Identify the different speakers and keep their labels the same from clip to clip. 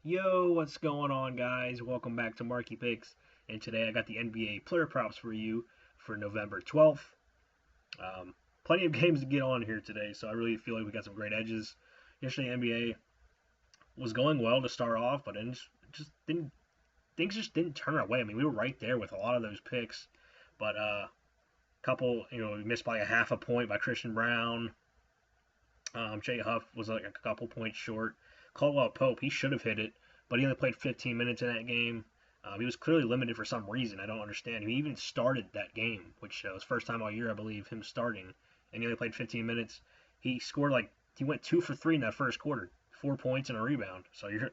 Speaker 1: Yo, what's going on, guys? Welcome back to Marky Picks. And today I got the NBA player props for you for November 12th. Um, Plenty of games to get on here today, so I really feel like we got some great edges. Yesterday, NBA was going well to start off, but then just didn't things just didn't turn our way. I mean, we were right there with a lot of those picks, but couple, we missed by a half a point by Christian Brown. Jay Huff was like a couple points short. Caldwell Pope, he should have hit it, but he only played 15 minutes in that game. He was clearly limited for some reason. I don't understand. He even started that game, which was first time all year, I believe, him starting, and he only played 15 minutes. He scored he went 2 for 3 in that first quarter, 4 points and a rebound. So you're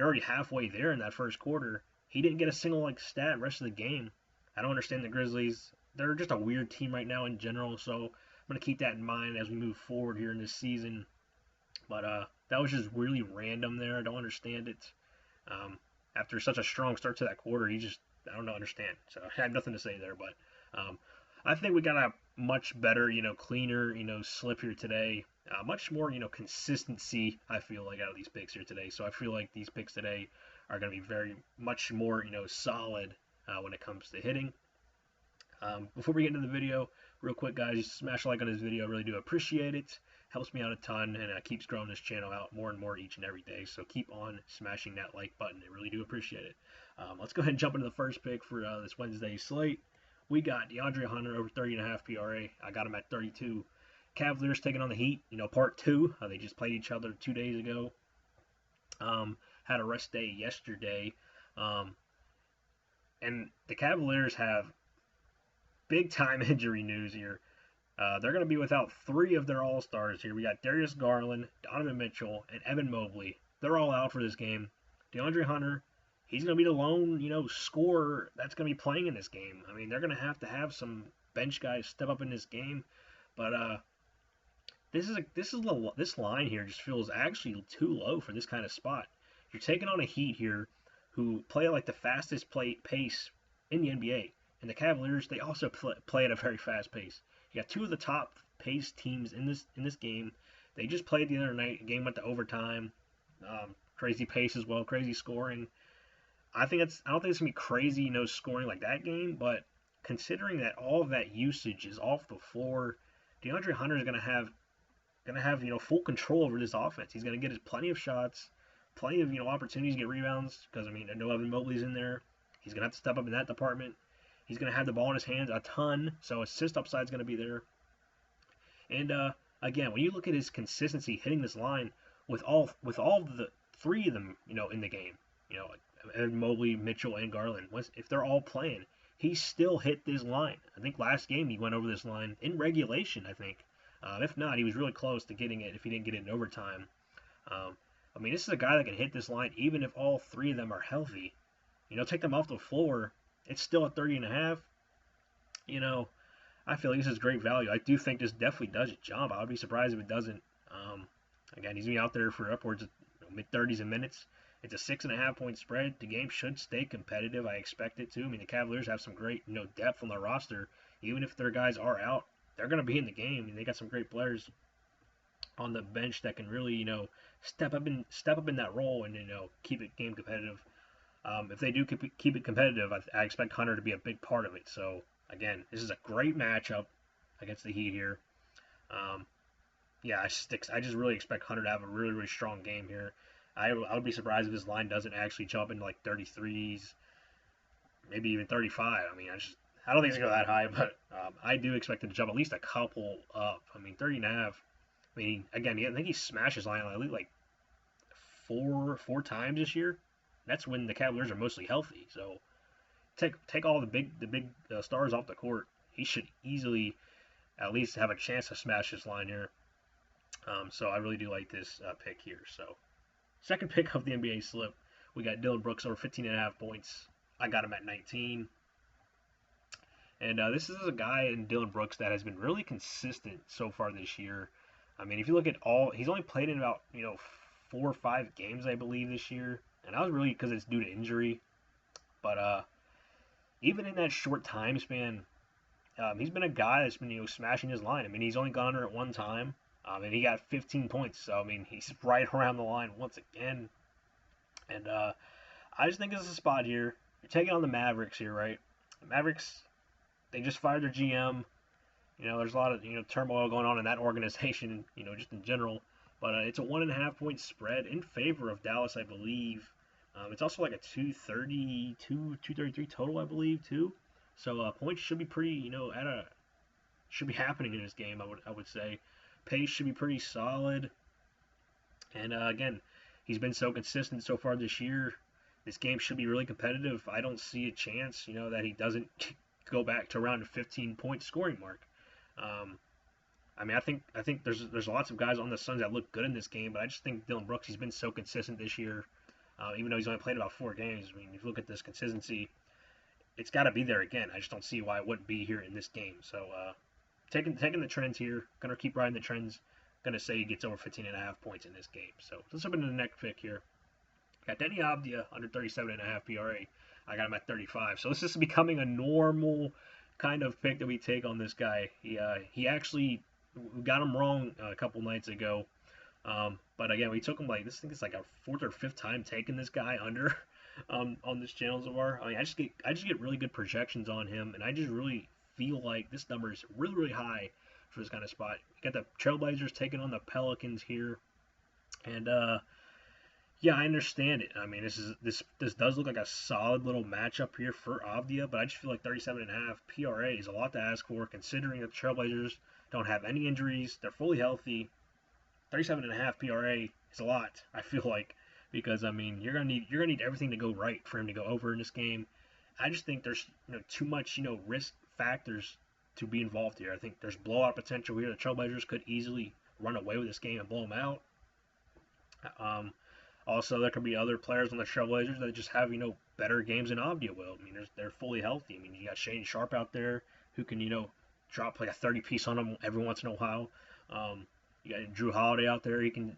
Speaker 1: already halfway there in that first quarter. He didn't get a single stat rest of the game. I don't understand the Grizzlies. They're just a weird team right now in general. So I'm gonna keep that in mind as we move forward here in this season. But that was just really random there. I don't understand it. Um, After such a strong start to that quarter, I don't understand. So I have nothing to say there. But I think we got a much better, cleaner, slip here today. Much more, consistency. I feel like out of these picks here today. So I feel like these picks today are going to be very much more, solid when it comes to hitting. Before we get into the video, real quick, guys, smash a like on this video. I really do appreciate it. Helps me out a ton, and keeps growing this channel out more and more each and every day. So keep on smashing that like button. I really do appreciate it. Let's go ahead and jump into the first pick for this Wednesday slate. We got DeAndre Hunter over 30.5 PRA. I got him at 32. Cavaliers taking on the Heat. Part two. They just played each other 2 days ago. Had a rest day yesterday. And the Cavaliers have big time injury news here. They're going to be without three of their All Stars here. We got Darius Garland, Donovan Mitchell, and Evan Mobley. They're all out for this game. DeAndre Hunter, he's going to be the lone, scorer that's going to be playing in this game. I mean, they're going to have some bench guys step up in this game, but this line here just feels actually too low for this kind of spot. You're taking on a Heat here who play at the fastest pace in the NBA. And the Cavaliers, they also play at a very fast pace. You got two of the top pace teams in this game. They just played the other night. The game went to overtime. Crazy pace as well, crazy scoring. I don't think it's gonna be crazy, scoring like that game. But considering that all of that usage is off the floor, DeAndre Hunter is gonna have full control over this offense. He's gonna get his plenty of shots, plenty of opportunities to get rebounds because I know Evan Mobley's in there. He's gonna have to step up in that department. He's going to have the ball in his hands a ton, so assist upside is going to be there. And again, when you look at his consistency hitting this line with all the three of them, in the game, Ed Mobley, Mitchell, and Garland, if they're all playing, he still hit this line. I think last game he went over this line in regulation. I think, if not, he was really close to getting it if he didn't get it in overtime. This is a guy that can hit this line even if all three of them are healthy. Take them off the floor. It's still at 30.5. I feel like this is great value. I do think this definitely does its job. I would be surprised if it doesn't. Again, he's going to be out there for upwards of mid-30s in minutes. It's a 6.5-point spread. The game should stay competitive. I expect it to. The Cavaliers have some great, depth on their roster. Even if their guys are out, they're going to be in the game. They got some great players on the bench that can really, step up in that role and keep it game competitive. If they do keep it competitive, I expect Hunter to be a big part of it. So, again, this is a great matchup against the Heat here. I just really expect Hunter to have a really, really strong game here. I would be surprised if his line doesn't actually jump into 33s, maybe even 35. I don't think it's going to go that high, but I do expect it to jump at least a couple up. 30.5. Again, I think he smashed his line at least four times this year. That's when the Cavaliers are mostly healthy. So take all the big stars off the court. He should easily at least have a chance to smash this line here. So I really do like this pick here. So second pick of the NBA slip, we got Dillon Brooks over 15.5 points. I got him at 19. And this is a guy in Dillon Brooks that has been really consistent so far this year. If you look at he's only played in about 4 or 5 games, I believe, this year. And that was really because it's due to injury. But even in that short time span, he's been a guy that's been smashing his line. He's only gone under it one time, and he got 15 points. So he's right around the line once again. And I just think this is a spot here. You're taking on the Mavericks here, right? The Mavericks, they just fired their GM. There's a lot of turmoil going on in that organization. Just in general. But it's a 1.5 point spread in favor of Dallas, I believe. It's also like a 233 total, I believe, too. So points should be pretty, should be happening in this game. I would say pace should be pretty solid. And again, he's been so consistent so far this year. This game should be really competitive. I don't see a chance, that he doesn't go back to around a 15-point scoring mark. Um, I think there's lots of guys on the Suns that look good in this game, but I just think Dillon Brooks, he's been so consistent this year. Even though he's only played about 4 games, I mean, if you look at this consistency, it's got to be there again. I just don't see why it wouldn't be here in this game. So taking the trends here, gonna keep riding the trends. Gonna say he gets over 15.5 points in this game. So let's jump into the next pick here. Got Denny Avdia under 37.5 PRA. I got him at 35. So this is becoming a normal kind of pick that we take on this guy. He actually got him wrong a couple nights ago. But again, we took him like this. I think it's like a 4th or 5th time taking this guy under on this channel so far. I mean, I just get really good projections on him, and I just really feel like this number is really really high for this kind of spot. You got the Trailblazers taking on the Pelicans here, and yeah, I understand it. I mean, this does look like a solid little matchup here for Avdia, but I just feel like 37.5 PRA is a lot to ask for, considering that the Trailblazers don't have any injuries, they're fully healthy. 37.5 PRA is a lot. I feel like, because I mean you're gonna need everything to go right for him to go over in this game. I just think there's too much risk factors to be involved here. I think there's blowout potential here. The Trailblazers could easily run away with this game and blow them out. Um, Also, there could be other players on the Trailblazers that just have better games than Avdia will. I mean, they're fully healthy. I mean, you got Shane Sharp out there who can drop like a 30 piece on them every once in a while. You got Drew Holiday out there. He can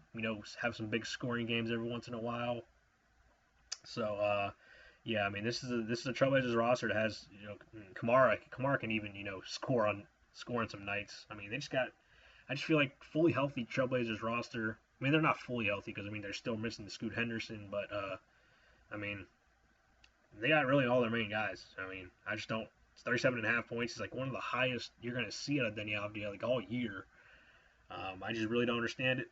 Speaker 1: have some big scoring games every once in a while. So yeah, I mean this is a Trailblazers roster that has Kamara. Kamara can even score on some nights. I mean they just got. I just feel like fully healthy Trailblazers roster. I mean they're not fully healthy because I mean they're still missing the Scoot Henderson, but I mean they got really all their main guys. I mean I just don't. It's 37.5 points. It's like one of the highest you're gonna see out of Denny Avdia like all year. I just really don't understand it.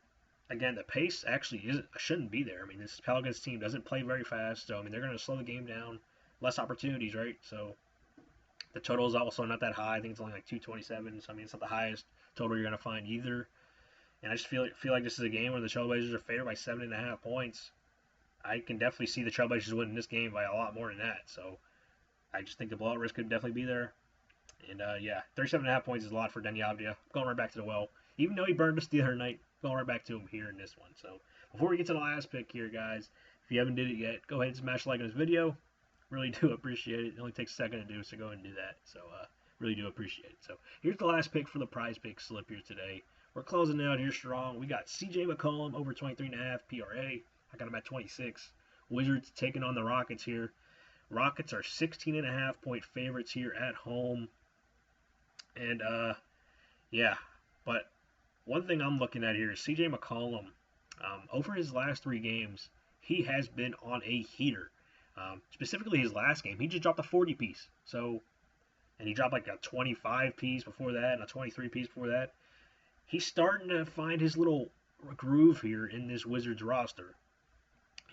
Speaker 1: Again, the pace actually shouldn't be there. I mean, this Pelicans team doesn't play very fast, so I mean they're going to slow the game down. Less opportunities, right? So the total is also not that high. I think it's only like 227. So I mean, it's not the highest total you're going to find either. And I just feel like this is a game where the Trailblazers are favored by 7.5 points. I can definitely see the Trailblazers winning this game by a lot more than that. So I just think the blowout risk could definitely be there. And yeah, 37.5 points is a lot for Denny Avdia. Going right back to the well. Even though he burned us the other night, going right back to him here in this one. So before we get to the last pick here, guys, if you haven't did it yet, go ahead and smash like on this video. Really do appreciate it. It only takes a second to do, so go ahead and do that. So really do appreciate it. So here's the last pick for the PrizePicks slip here today. We're closing it out here strong. We got CJ McCollum over 23.5 PRA. I got him at 26. Wizards taking on the Rockets here. Rockets are 16.5 point favorites here at home. And yeah, but one thing I'm looking at here is CJ McCollum. Over his last 3 games, he has been on a heater. Specifically his last game, he just dropped a 40 piece. So, and he dropped like a 25 piece before that and a 23 piece before that. He's starting to find his little groove here in this Wizards roster.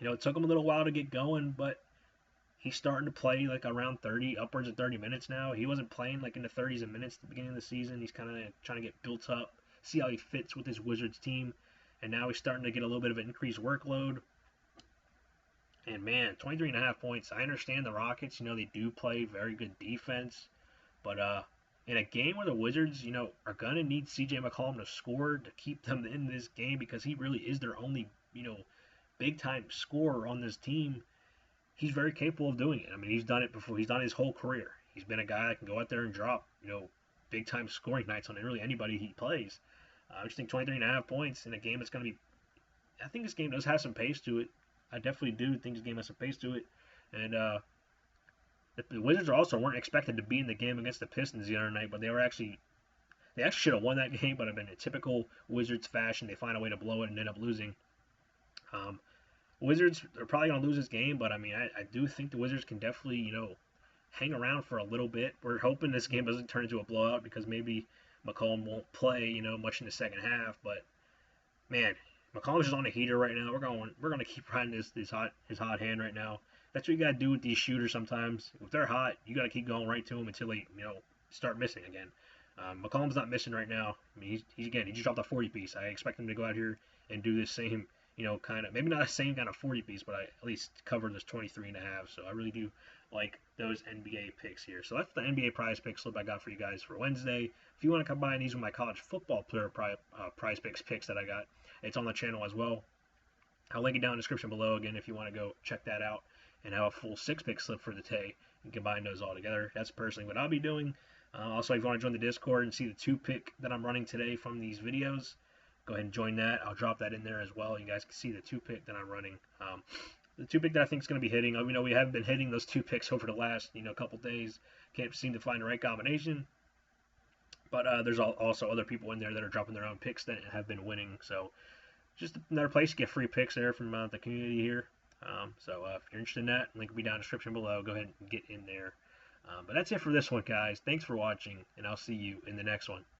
Speaker 1: It took him a little while to get going, but he's starting to play like around 30, upwards of 30 minutes now. He wasn't playing like in the 30s and minutes at the beginning of the season. He's kind of trying to get built up, see how he fits with his Wizards team. And now he's starting to get a little bit of an increased workload. And man, 23.5 points. I understand the Rockets, they do play very good defense. But in a game where the Wizards, are going to need CJ McCollum to score to keep them in this game because he really is their only, big time scorer on this team. He's very capable of doing it. I mean, he's done it before. He's done it his whole career. He's been a guy that can go out there and drop, big time scoring nights on really anybody he plays. I just think 23.5 points in a game that's going to be. I think this game does have some pace to it. I definitely do think this game has some pace to it. And the Wizards also weren't expected to be in the game against the Pistons the other night, but they actually should have won that game. But in a typical Wizards fashion, they find a way to blow it and end up losing. Wizards are probably going to lose this game, but I mean, I do think the Wizards can definitely, hang around for a little bit. We're hoping this game doesn't turn into a blowout because maybe McCollum won't play, much in the second half. But man, McCollum's just on a heater right now. We're going to keep riding his hot hand right now. That's what you got to do with these shooters sometimes. If they're hot, you got to keep going right to them until they, start missing again. McCollum's not missing right now. I mean, he just dropped a 40 piece. I expect him to go out here and do this same, kind of maybe not the same kind of 40 piece, but I at least cover this 23 and a half. So I really do like those NBA picks here. So that's the NBA prize pick slip I got for you guys for Wednesday. If you want to combine these with my college football prize picks that I got, it's on the channel as well. I'll link it down in the description below again if you want to go check that out and have a full 6 pick slip for the day and combine those all together. That's personally what I'll be doing. Also, if you want to join the Discord and see the 2 pick that I'm running today from these videos, go ahead and join that. I'll drop that in there as well. You guys can see the 2 pick that I'm running. The 2 pick that I think is going to be hitting. We have been hitting those 2 picks over the last couple days. Can't seem to find the right combination. But there's also other people in there that are dropping their own picks that have been winning. So just another place to get free picks there from the community here. So if you're interested in that, link will be down in the description below. Go ahead and get in there. But that's it for this one, guys. Thanks for watching, and I'll see you in the next one.